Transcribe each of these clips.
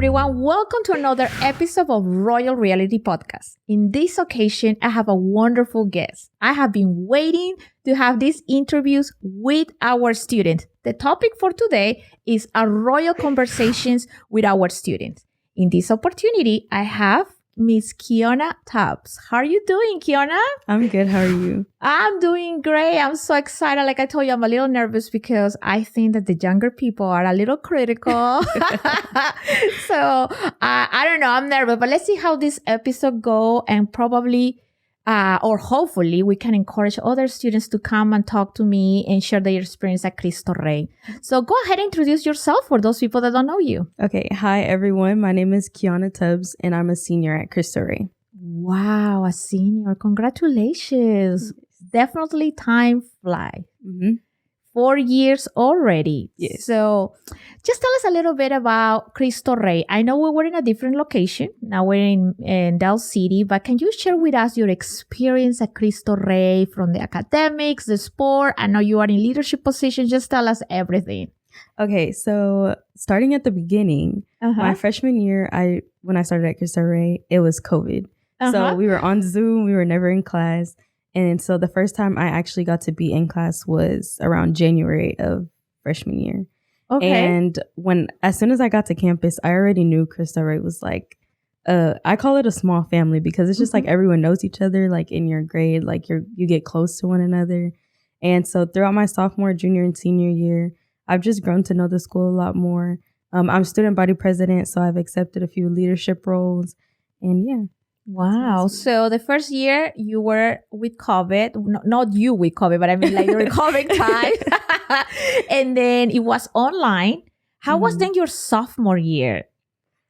everyone. Welcome to another episode of Royal Reality Podcast. In this occasion, I have a wonderful guest. I have been waiting to have these interviews with our students. The topic for today is our royal conversations with our students. In this opportunity, I have Miss Keionna Tubbs. How are you doing, Keionna? I'm good. How are you? I'm doing great. I'm so excited. Like I told you, I'm a little nervous because I think that the younger people are a little critical. So I don't know. I'm nervous, but let's see how this episode go, and probably or hopefully we can encourage other students to come and talk to me and share their experience at Cristo Rey. So go ahead and introduce yourself for those people that don't know you. Okay. Hi, everyone. My name is Keionna Tubbs, and I'm a senior at Cristo Rey. Wow, a senior. Congratulations. Definitely time flies. Mm-hmm. 4 years already. Yes. So just tell us a little bit about Cristo Rey. I know we were in a different location. Now we're in Del City, but can you share with us your experience at Cristo Rey, from the academics, the sport? I know you are in leadership positions. Just tell us everything. Okay. So starting at the beginning, my freshman year, when I started at Cristo Rey, it was COVID. So we were on Zoom. We were never in class. And so the first time I actually got to be in class was around January of freshman year. Okay. And as soon as I got to campus, I already knew Cristo Rey was like, I call it a small family because it's just like everyone knows each other, like in your grade, like you get close to one another. And so throughout my sophomore, junior, and senior year, I've just grown to know the school a lot more. I'm student body president, so I've accepted a few leadership roles. And yeah. Wow. So the first year you were with COVID, not you with COVID, but I mean like during COVID time. And then it was online. How was then your sophomore year?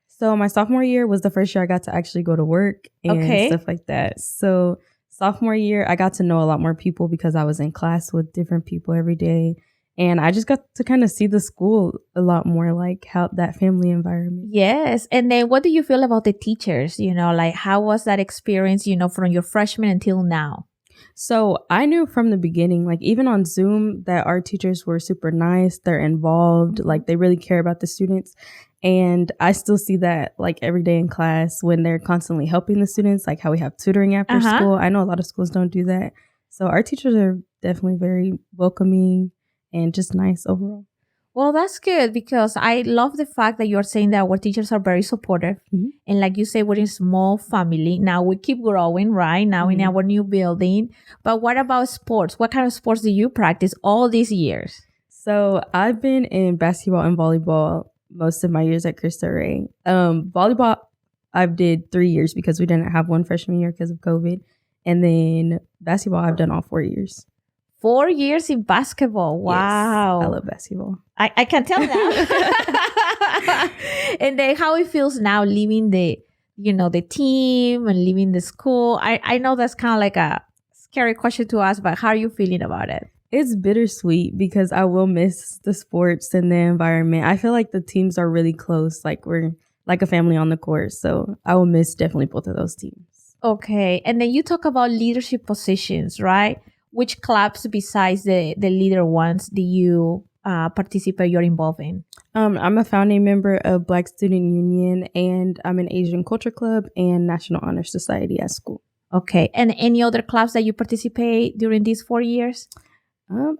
So my sophomore year was the first year I got to actually go to work and stuff like that. So sophomore year, I got to know a lot more people because I was in class with different people every day. And I just got to kind of see the school a lot more, like how that family environment. Yes. And then what do you feel about the teachers? You know, like how was that experience, you know, from your freshman until now? So I knew from the beginning, like even on Zoom, that our teachers were super nice. They're involved, like they really care about the students. And I still see that like every day in class when they're constantly helping the students, like how we have tutoring after school. I know a lot of schools don't do that. So our teachers are definitely very welcoming and just nice overall. Well, that's good because I love the fact that you're saying that our teachers are very supportive. And like you say, we're in a small family. Now we keep growing, right? Now in our new building. But what about sports? What kind of sports do you practice all these years? So I've been in basketball and volleyball most of my years at Cristo Rey. Volleyball, I've did 3 years because we didn't have one freshman year because of COVID. And then basketball, I've done all 4 years. 4 years in basketball. Wow. Yes, I love basketball. I can tell now. And then how it feels now leaving the team and leaving the school. I know that's kind of like a scary question to ask, but how are you feeling about it? It's bittersweet because I will miss the sports and the environment. I feel like the teams are really close. Like we're like a family on the court. So I will miss definitely both of those teams. Okay. And then you talk about leadership positions, right? Which clubs besides the leader ones do you participate, you're involved in? I'm a founding member of Black Student Union, and I'm in Asian Culture Club and National Honor Society at school. Okay. And any other clubs that you participate during these 4 years?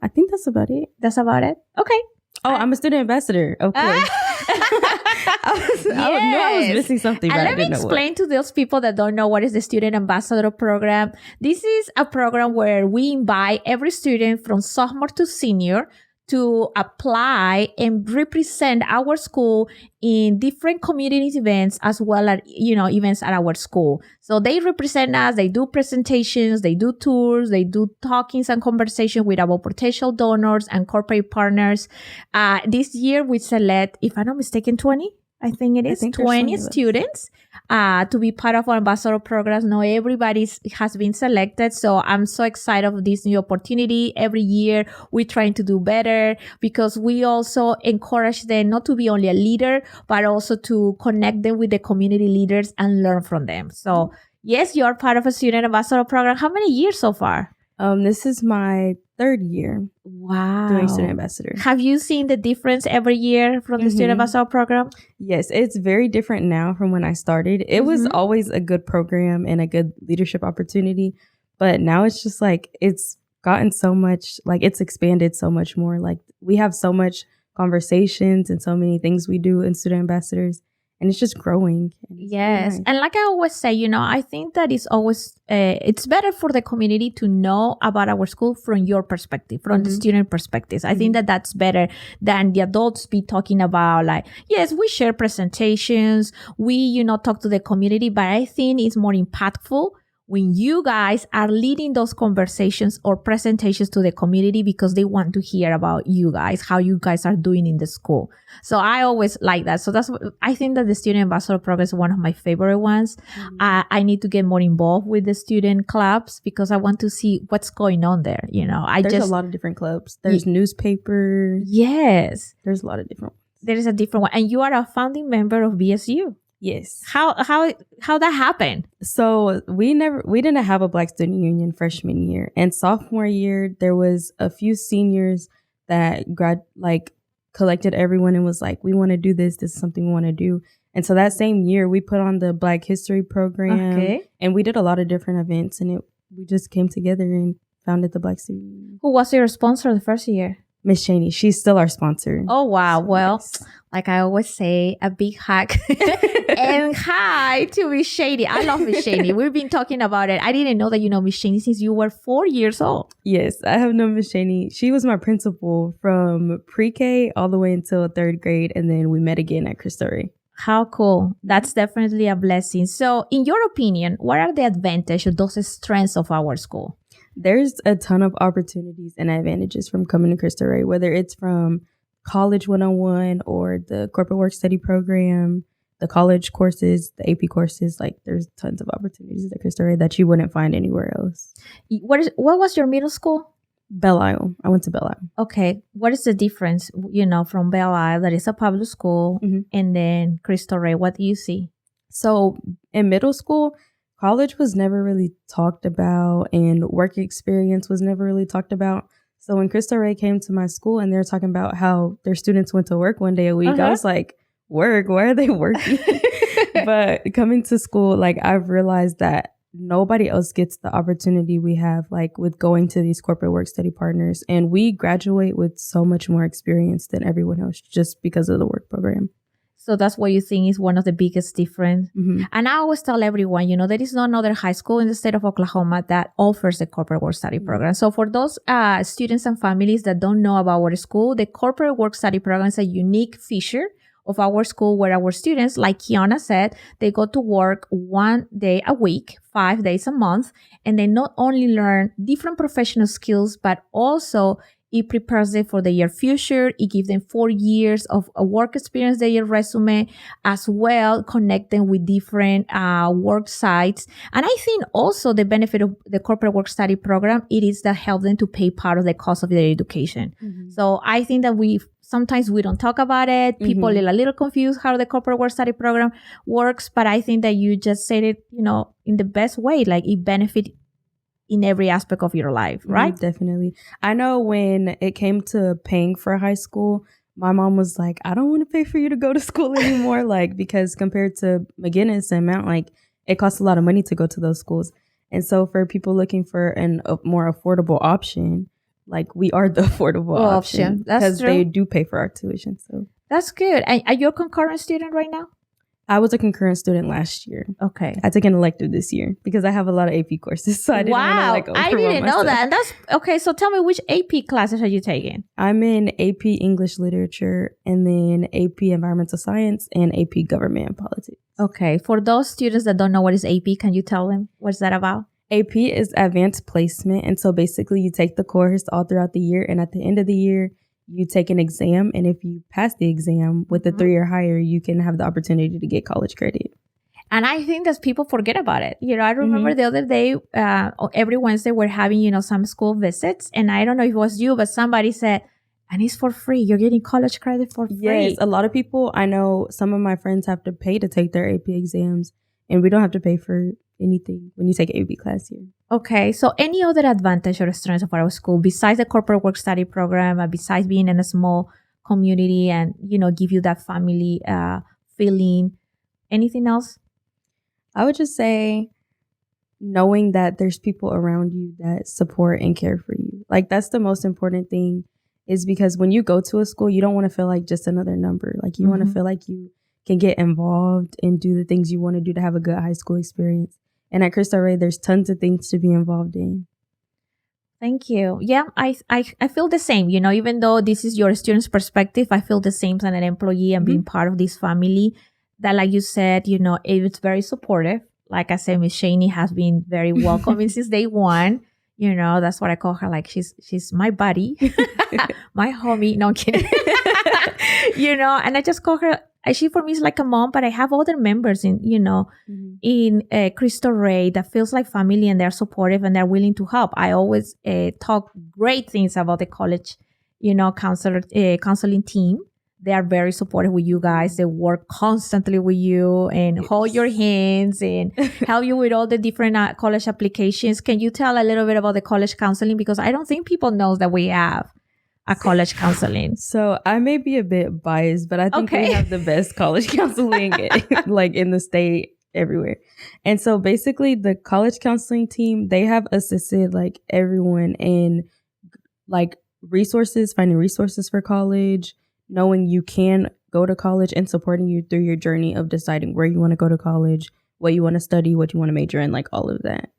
I think that's about it. That's about it? Okay. Oh, I'm a student ambassador. Of course. I was missing something. And but let me explain to those people that don't know what is the Student Ambassador Program. This is a program where we invite every student from sophomore to senior to apply and represent our school in different community events as well as, events at our school. So they represent us, they do presentations, they do tours, they do talkings and conversations with our potential donors and corporate partners. This year we select, if I'm not mistaken, 20? I think it is 20 students to be part of our ambassador programs. Now everybody has been selected. So I'm so excited of this new opportunity. Every year we're trying to do better because we also encourage them not to be only a leader, but also to connect them with the community leaders and learn from them. So yes, you are part of a student ambassador program. How many years so far? This is my third year Wow. doing student ambassador. Have you seen the difference every year from the student ambassador program? Yes, it's very different now from when I started. It was always a good program and a good leadership opportunity, but now it's just like it's gotten so much, like it's expanded so much more. Like we have so much conversations and so many things we do in student ambassadors, and it's just growing. Yes. Nice. And like I always say, you know, I think that it's always, it's better for the community to know about our school from your perspective, from the student perspectives. I think that that's better than the adults be talking about like, yes, we share presentations. We, you know, talk to the community, but I think it's more impactful when you guys are leading those conversations or presentations to the community because they want to hear about you guys, how you guys are doing in the school. So I always like that. So I think that the Student Ambassador Program is one of my favorite ones. I need to get more involved with the student clubs because I want to see what's going on there. You know, there's a lot of different clubs. There's newspaper. Yes. There's a lot of different ones. There is a different one. And you are a founding member of BSU. Yes. How that happened? So we didn't have a Black Student Union freshman year, and sophomore year there was a few seniors that collected everyone and was like, we want to do this. This is something we want to do. And so that same year we put on the Black History program, and we did a lot of different events, and we just came together and founded the Black Student Union. Who was your sponsor the first year? Miss Cheney. She's still our sponsor. Oh, wow. Well, like I always say, a big hug and hi to Miss Cheney. I love Miss Cheney. We've been talking about it. I didn't know that you know Miss Cheney since you were 4 years old. Yes, I have known Miss Cheney. She was my principal from pre-K all the way until third grade. And then we met again at Cristo Rey. How cool. That's definitely a blessing. So in your opinion, what are the advantages, those strengths of our school? There's a ton of opportunities and advantages from coming to Cristo Rey, whether it's from College 101 or the Corporate Work Study program, the college courses, the AP courses. Like there's tons of opportunities at Cristo Rey that you wouldn't find anywhere else. What was your middle school? Belle Isle. I went to Belle Isle. Okay. What is the difference, you know, from Belle Isle, that is a public school, and then Cristo Rey? What do you see? So in middle school, college was never really talked about and work experience was never really talked about. So when Cristo Rey came to my school and they were talking about how their students went to work one day a week, I was like, work? Why are they working? But coming to school, like I've realized that nobody else gets the opportunity we have, like with going to these corporate work study partners. And we graduate with so much more experience than everyone else just because of the work program. So that's what you think is one of the biggest difference. And I always tell everyone, you know, there is no another high school in the state of Oklahoma that offers the corporate work study program. So for those students and families that don't know about our school, the corporate work study program is a unique feature of our school where our students, like Keionna said, they go to work 1 day a week, 5 days a month, and they not only learn different professional skills, but also it prepares them for their future. It gives them 4 years of work experience, their resume, as well, connect them with different work sites. And I think also the benefit of the corporate work study program, it is that help them to pay part of the cost of their education. So I think that sometimes we don't talk about it. People are a little confused how the corporate work study program works, but I think that you just said it, you know, in the best way, like it benefits in every aspect of your life, right? Definitely. I know when it came to paying for high school, my mom was like, I don't want to pay for you to go to school anymore. Like, because compared to McGinnis and Mount, like it costs a lot of money to go to those schools. And so for people looking for a more affordable option, like we are the affordable option. That's true. Because they do pay for our tuition. So that's good. And are you a concurrent student right now? I was a concurrent student last year. Okay. I took an elective this year because I have a lot of AP courses. So I didn't want to I didn't know that. And that's okay. So tell me, which AP classes are you taking? I'm in AP English Literature and then AP Environmental Science and AP Government and Politics. Okay. For those students that don't know what is AP, can you tell them what's that about? AP is Advanced Placement. And so basically you take the course all throughout the year. And at the end of the year, you take an exam, and if you pass the exam with a 3 or higher, you can have the opportunity to get college credit. And I think that people forget about it. You know, I remember the other day, every Wednesday, we're having, you know, some school visits. And I don't know if it was you, but somebody said, and it's for free. You're getting college credit for free. Yes, a lot of people, I know some of my friends have to pay to take their AP exams, and we don't have to pay for anything when you take an AB class here. Okay, so any other advantage or strengths of our school besides the corporate work study program, besides being in a small community and, give you that family feeling, anything else? I would just say knowing that there's people around you that support and care for you. Like, that's the most important thing, is because when you go to a school, you don't want to feel like just another number. Like, you want to feel like you can get involved and do the things you want to do to have a good high school experience. And at Cristo Rey, there's tons of things to be involved in. Thank you. Yeah, I feel the same. Even though this is your student's perspective, I feel the same as an employee and being part of this family. That, like you said, it's very supportive. Like I said, Miss Shaney has been very welcoming since day one. That's what I call her. Like, she's my buddy, my homie. No, I'm kidding. And I just call her. She for me is like a mom, but I have other members in Cristo Rey that feels like family, and they're supportive and they're willing to help. I always talk great things about the college, counseling team. They are very supportive with you guys. They work constantly with you and hold your hands and help you with all the different college applications. Can you tell a little bit about the college counseling? Because I don't think people know that we have a college counseling. So I may be a bit biased, but I think we have the best college counseling like in the state, everywhere. And so basically the college counseling team, they have assisted like everyone in like finding resources for college, knowing you can go to college, and supporting you through your journey of deciding where you want to go to college, what you want to study, what you want to major in, like all of that.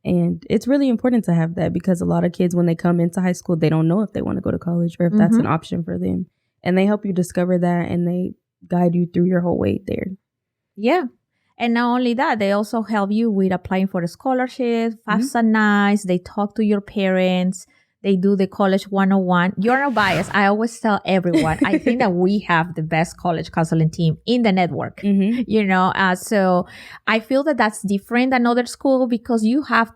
And it's really important to have that, because a lot of kids, when they come into high school, they don't know if they want to go to college or if that's an option for them. And they help you discover that, and they guide you through your whole way there. Yeah. And not only that, they also help you with applying for a scholarship, FAFSA nights. They talk to your parents. They do the college 101. You're not biased. I always tell everyone, I think that we have the best college counseling team in the network, so I feel that that's different than other schools, because you have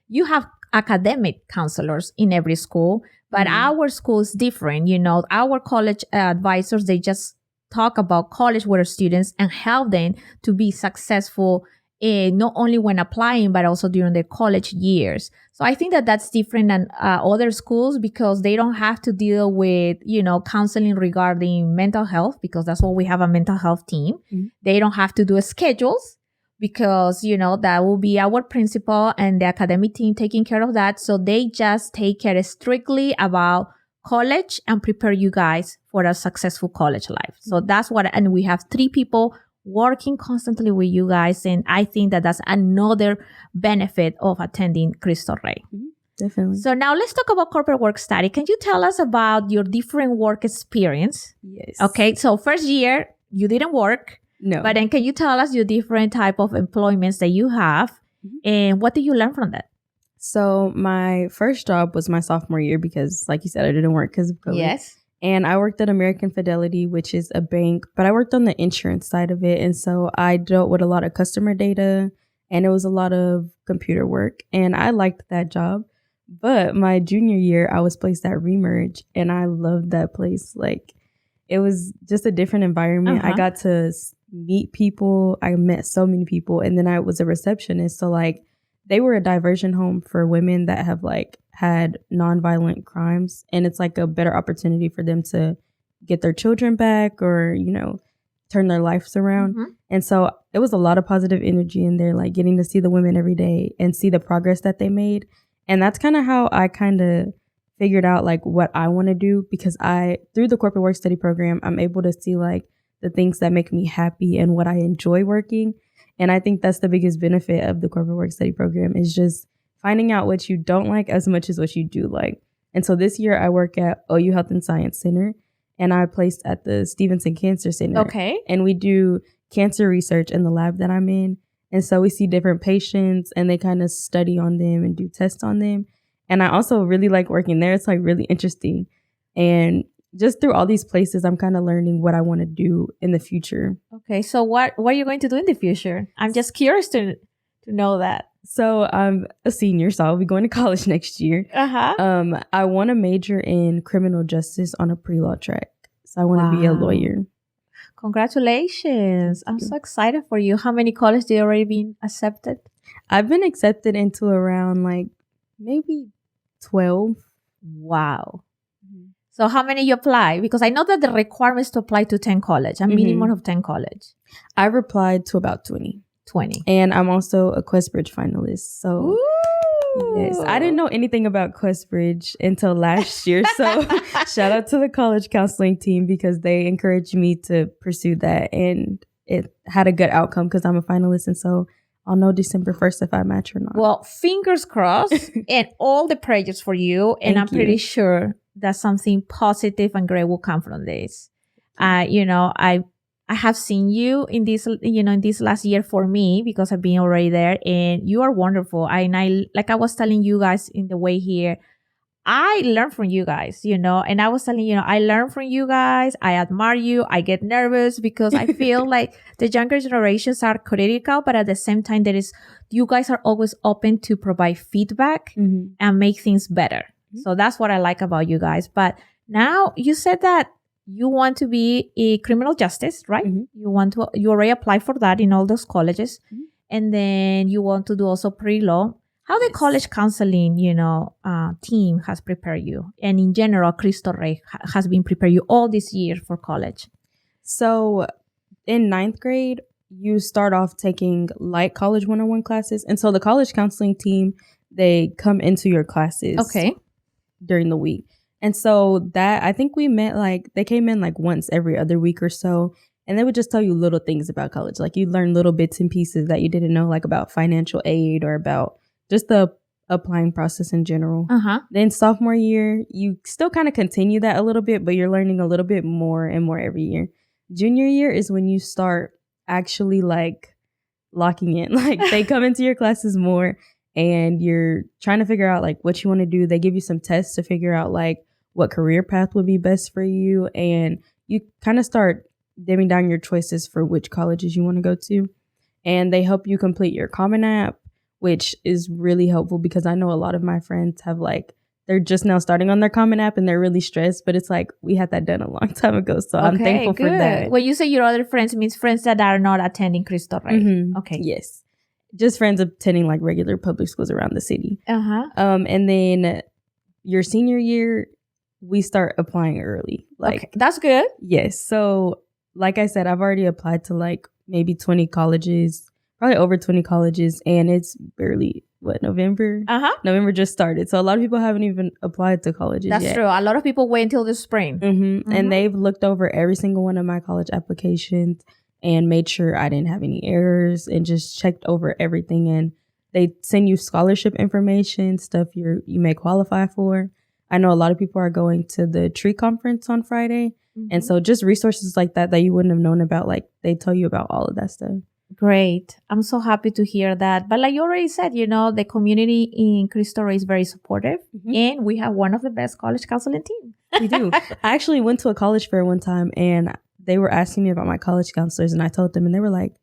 you have academic counselors in every school, but our school is different. Our college advisors, they just talk about college with our students and help them to be successful, not only when applying, but also during their college years. So I think that that's different than other schools, because they don't have to deal with, counseling regarding mental health, because that's what we have, a mental health team. They don't have to do schedules, because, that will be our principal and the academic team taking care of that. So they just take care strictly about college and prepare you guys for a successful college life. So that's and we have 3 people working constantly with you guys. And I think that that's another benefit of attending Cristo Rey. Definitely. So now let's talk about corporate work study. Can you tell us about your different work experience? Yes. Okay. So first year, you didn't work. No. But then can you tell us your different type of employments that you have, and what did you learn from that? So my first job was my sophomore year, because like you said, I didn't work because of COVID. Yes. And I worked at American Fidelity, which is a bank, but I worked on the insurance side of it. And so I dealt with a lot of customer data, and it was a lot of computer work, and I liked that job. But my junior year, I was placed at Remerge, and I loved that place. Like, it was just a different environment. I got to meet people. I met so many people. And then I was a receptionist. So like, they were a diversion home for women that have like had nonviolent crimes. And it's like a better opportunity for them to get their children back, or, turn their lives around. And so it was a lot of positive energy in there, like getting to see the women every day and see the progress that they made. And that's kind of how I kind of figured out like what I want to do, because through the corporate work study program, I'm able to see like the things that make me happy and what I enjoy working. And I think that's the biggest benefit of the corporate work study program, is just finding out what you don't like as much as what you do like. And so this year I work at OU Health and Science Center, and I placed at the Stevenson Cancer Center. Okay. And we do cancer research in the lab that I'm in. And so we see different patients, and they kind of study on them and do tests on them. And I also really like working there. It's like really interesting. And just through all these places, I'm kind of learning what I want to do in the future. Okay. So what are you going to do in the future? I'm just curious to know that. So I'm a senior, so I'll be going to college next year. I want to major in criminal justice on a pre-law track. So I want to be a lawyer. Congratulations. I'm so excited for you. How many colleges did you already been accepted? I've been accepted into around like maybe 12. Wow. So how many you apply? Because I know that the requirement is to apply to 10 college, a minimum of 10 college. I've applied to about 20. 20. And I'm also a Questbridge finalist. So yes, I didn't know anything about Questbridge until last year. So shout out to the college counseling team because they encouraged me to pursue that. And it had a good outcome because I'm a finalist. And so I'll know December 1st if I match or not. Well, fingers crossed and all the prayers for you. And I'm pretty sure that something positive and great will come from this. I have seen you in this, in this last year for me because I've been already there and you are wonderful. Like I was telling you guys in the way here, I learn from you guys, and I was telling I learn from you guys. I admire you. I get nervous because I feel like the younger generations are critical, but at the same time, you guys are always open to provide feedback and make things better. So that's what I like about you guys. But now you said that you want to be a criminal justice, right? You already applied for that in all those colleges. And then you want to do also pre-law. How the college counseling, team has prepared you? And in general, Cristo Rey has been preparing you all this year for college. So in 9th grade, you start off taking light college 101 classes. And so the college counseling team, they come into your classes during the week. And so that, I think we met they came in once every other week or so. And they would just tell you little things about college. Like you learn little bits and pieces that you didn't know, like about financial aid or about just the applying process in general. Then sophomore year, you still kind of continue that a little bit, but you're learning a little bit more and more every year. Junior year is when you start actually locking in. They come into your classes more and you're trying to figure out what you want to do. They give you some tests to figure out what career path would be best for you. And you kind of start dimming down your choices for which colleges you want to go to. And they help you complete your Common App, which is really helpful because I know a lot of my friends have they're just now starting on their Common App and they're really stressed, but it's we had that done a long time ago. So I'm thankful for that. When you say your other friends, it means friends that are not attending Cristo Rey. Okay. Yes. Just friends attending regular public schools around the city. And then your senior year, we start applying early. That's good. Yes. So like I said, I've already applied to maybe 20 colleges. Probably over 20 colleges, and it's barely, November? November just started. So a lot of people haven't even applied to colleges yet. That's true. A lot of people wait until the spring. And they've looked over every single one of my college applications and made sure I didn't have any errors and just checked over everything. And they send you scholarship information, stuff you may qualify for. I know a lot of people are going to the tree conference on Friday. And so just resources like that you wouldn't have known about, they tell you about all of that stuff. Great. I'm so happy to hear that. But like you already said, the community in Cristo Rey is very supportive. And we have one of the best college counseling teams. We do. I actually went to a college fair one time and they were asking me about my college counselors. And I told them and they were like,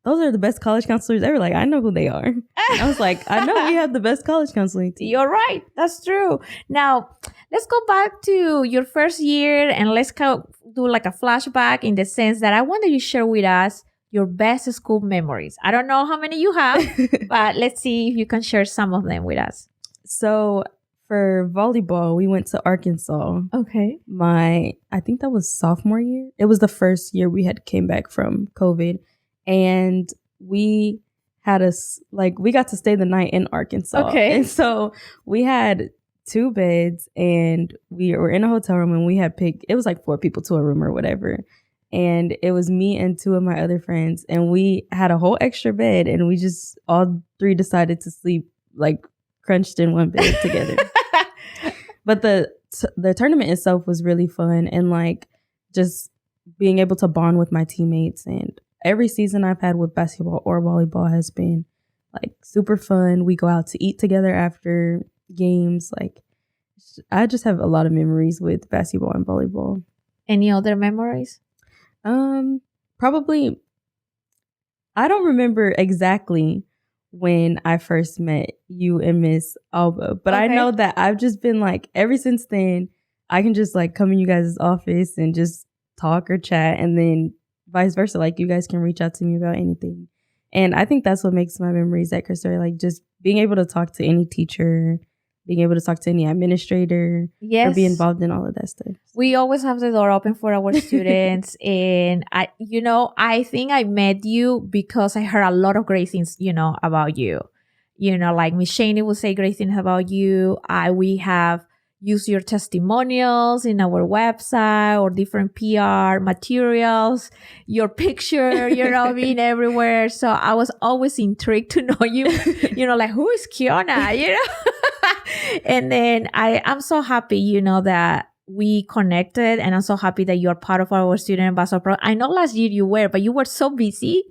those are the best college counselors. They were like, I know who they are. And I was like, I know we have the best college counseling team. You're right. That's true. Now, let's go back to your first year and let's do a flashback in the sense that I want that you share with us your best school memories. I don't know how many you have, but let's see if you can share some of them with us. So for volleyball, we went to Arkansas. Okay. I think that was sophomore year. It was the first year we had came back from COVID. And we had we got to stay the night in Arkansas. Okay. And so we had 2 beds and we were in a hotel room and we had it was 4 people to a room or whatever. And it was me and 2 of my other friends. And we had a whole extra bed and we just all 3 decided to sleep crunched in one bed together. But the tournament itself was really fun and just being able to bond with my teammates. And every season I've had with basketball or volleyball has been super fun. We go out to eat together after games. I just have a lot of memories with basketball and volleyball. Any other memories? Probably, I don't remember exactly when I first met you and Miss Alba, but I know that I've just been ever since then, I can just come in you guys' office and just talk or chat. And then vice versa. Like you guys can reach out to me about anything. And I think that's what makes my memories at Cristo Rey, like just being able to talk to any teacher, being able to talk to any administrator, or be involved in all of that stuff. We always have the door open for our students. And I think I met you because I heard a lot of great things, about you. Like Miss Shaney will say great things about you. We have used your testimonials in our website or different PR materials, your picture, being everywhere. So I was always intrigued to know you, like who is Keionna, And then I'm so happy, that we connected, and I'm so happy that you're part of our student ambassador program. I know last year you were, but you were so busy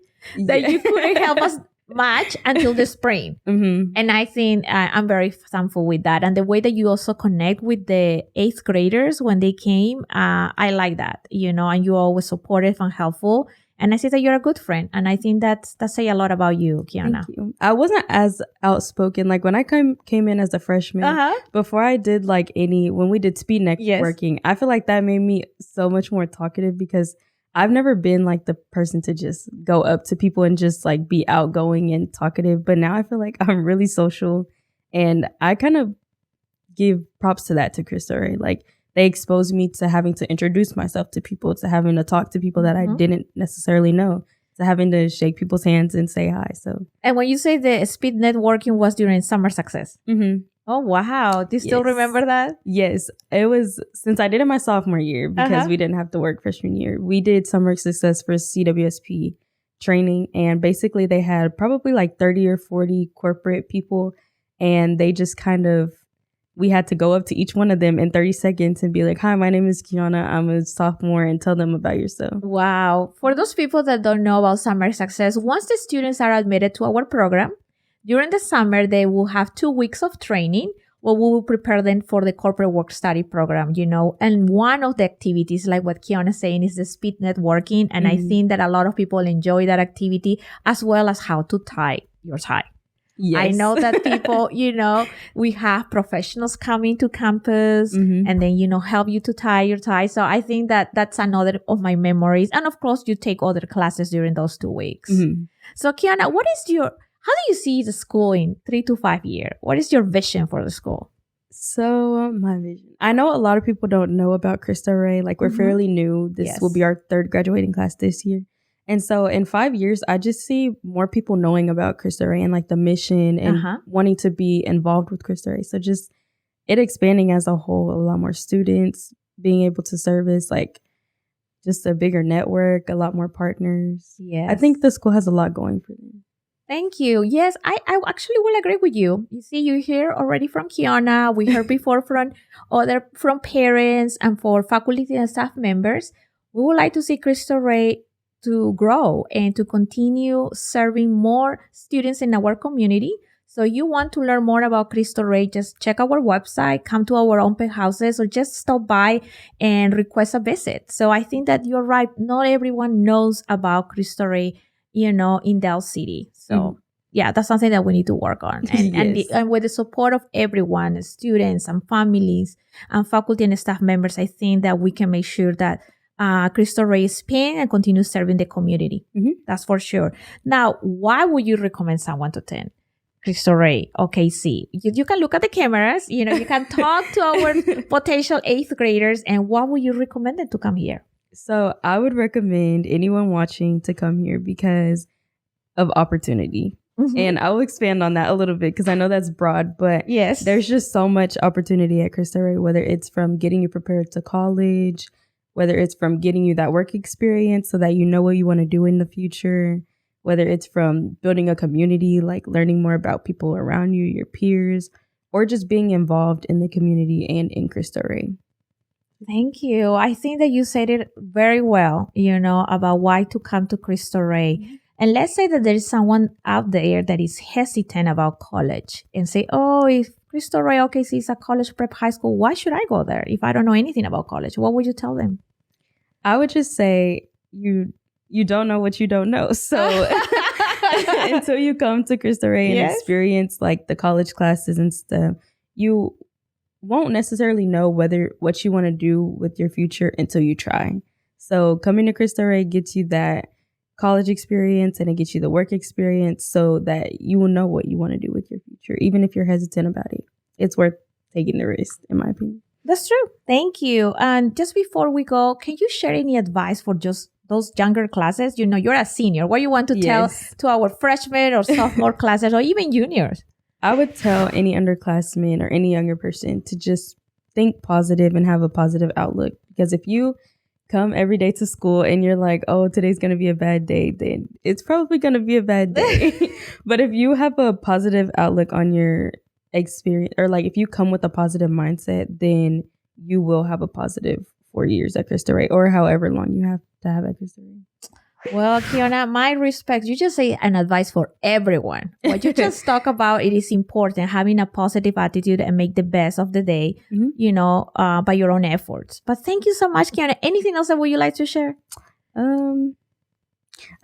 that you couldn't help us much until the spring. Mm-hmm. And I think I'm very thankful with that. And the way that you also connect with the 8th graders when they came, I like that, and you're always supportive and helpful. And I see that you're a good friend. And I think that say a lot about you, Keionna. Thank you. I wasn't as outspoken. Like when I came in as a freshman, before I did when we did speed networking, I feel like that made me so much more talkative because I've never been like the person to just go up to people and just like be outgoing and talkative. But now I feel like I'm really social, and I kind of give props to that to Cristo Rey. Like they exposed me to having to introduce myself to people, to having to talk to people that I didn't necessarily know, to having to shake people's hands and say hi. So, and when you say the speed networking was during Summer Success. Mm-hmm. Oh, wow. Do you still remember that? Yes. It was since I did it my sophomore year because we didn't have to work freshman year. We did Summer Success for CWSP training. And basically they had probably like 30 or 40 corporate people. And they just we had to go up to each one of them in 30 seconds and be like, hi, my name is Keionna. I'm a sophomore, and tell them about yourself. Wow. For those people that don't know about Summer Success, once the students are admitted to our program, during the summer, they will have 2 weeks of training where we will prepare them for the corporate work study program, And one of the activities, like what Keionna is saying, is the speed networking. And I think that a lot of people enjoy that activity, as well as how to tie your tie. Yes. I know that people, we have professionals coming to campus and then, help you to tie your tie. So I think that that's another of my memories. And of course, you take other classes during those 2 weeks. Mm-hmm. So Keionna, how do you see the school in 3 to 5 years? What is your vision for the school? So my vision, I know a lot of people don't know about Cristo Rey. Like we're fairly new. This will be our 3rd graduating class this year. And so in 5 years, I just see more people knowing about Cristo Rey and like the mission and wanting to be involved with Cristo Rey. So just it expanding as a whole, a lot more students being able to service like just a bigger network, a lot more partners. Yes. I think the school has a lot going for them. Thank you. Yes, I actually will agree with you. You see, you hear already from Keionna. We heard before from parents and for faculty and staff members. We would like to see Cristo Rey to grow and to continue serving more students in our community. So you want to learn more about Cristo Rey, just check our website, come to our open houses, or just stop by and request a visit. So I think that you're right. Not everyone knows about Cristo Rey, in Del City. So yeah, that's something that we need to work on. And, and with the support of everyone, students and families and faculty and staff members, I think that we can make sure that Cristo Rey expand and continue serving the community. That's for sure. Now, why would you recommend someone to attend Cristo Rey OKC? You can look at the cameras, you can talk to our potential 8th graders, and what would you recommend them to come here? So I would recommend anyone watching to come here because of opportunity. And I will expand on that a little bit because I know that's broad, but there's just so much opportunity at Cristo Rey, whether it's from getting you prepared to college, whether it's from getting you that work experience so that you know what you want to do in the future, whether it's from building a community, like learning more about people around you, your peers, or just being involved in the community and in Cristo Rey. Thank you. I think that you said it very well, about why to come to Cristo Rey. And let's say that there is someone out there that is hesitant about college and say, oh, if Cristo Rey OKC is a college prep high school, why should I go there if I don't know anything about college? What would you tell them? I would just say you don't know what you don't know. So until you come to Cristo Rey and experience like the college classes and stuff, you won't necessarily know what you want to do with your future until you try. So coming to Cristo Rey gets you that college experience and it gets you the work experience so that you will know what you want to do with your future, even if you're hesitant about it. It's worth taking the risk, in my opinion. That's true. Thank you. And just before we go, can you share any advice for just those younger classes? You know, you're a senior. What do you want to tell to our freshmen or sophomore classes or even juniors? I would tell any underclassman or any younger person to just think positive and have a positive outlook. Because if you come every day to school and you're like, oh, today's going to be a bad day, then it's probably going to be a bad day. But if you have a positive outlook on your experience, or like if you come with a positive mindset, then you will have a positive 4 years at Cristo Rey or however long you have to have at Cristo Rey. Well, Keionna, my respect. You just say an advice for everyone. What you just talk about, it is important, having a positive attitude and make the best of the day, you know, by your own efforts. But thank you so much, Keionna. Anything else that would you like to share? I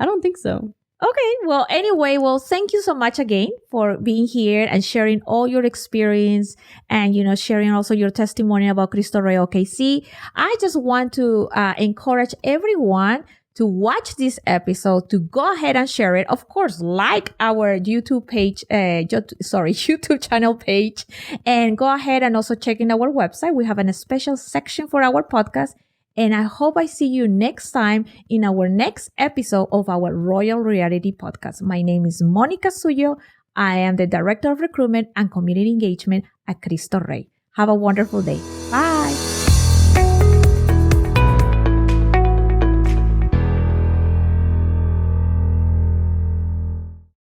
don't think so. Okay. Well, anyway, thank you so much again for being here and sharing all your experience and, you know, sharing also your testimony about Cristo Rey OKC. I just want to encourage everyone to watch this episode, to go ahead and share it. Of course, like our YouTube page, YouTube channel page, and go ahead and also check in our website. We have a special section for our podcast. And I hope I see you next time in our next episode of our Royal Reality Podcast. My name is Monica Suyo. I am the Director of Recruitment and Community Engagement at Cristo Rey. Have a wonderful day. Bye.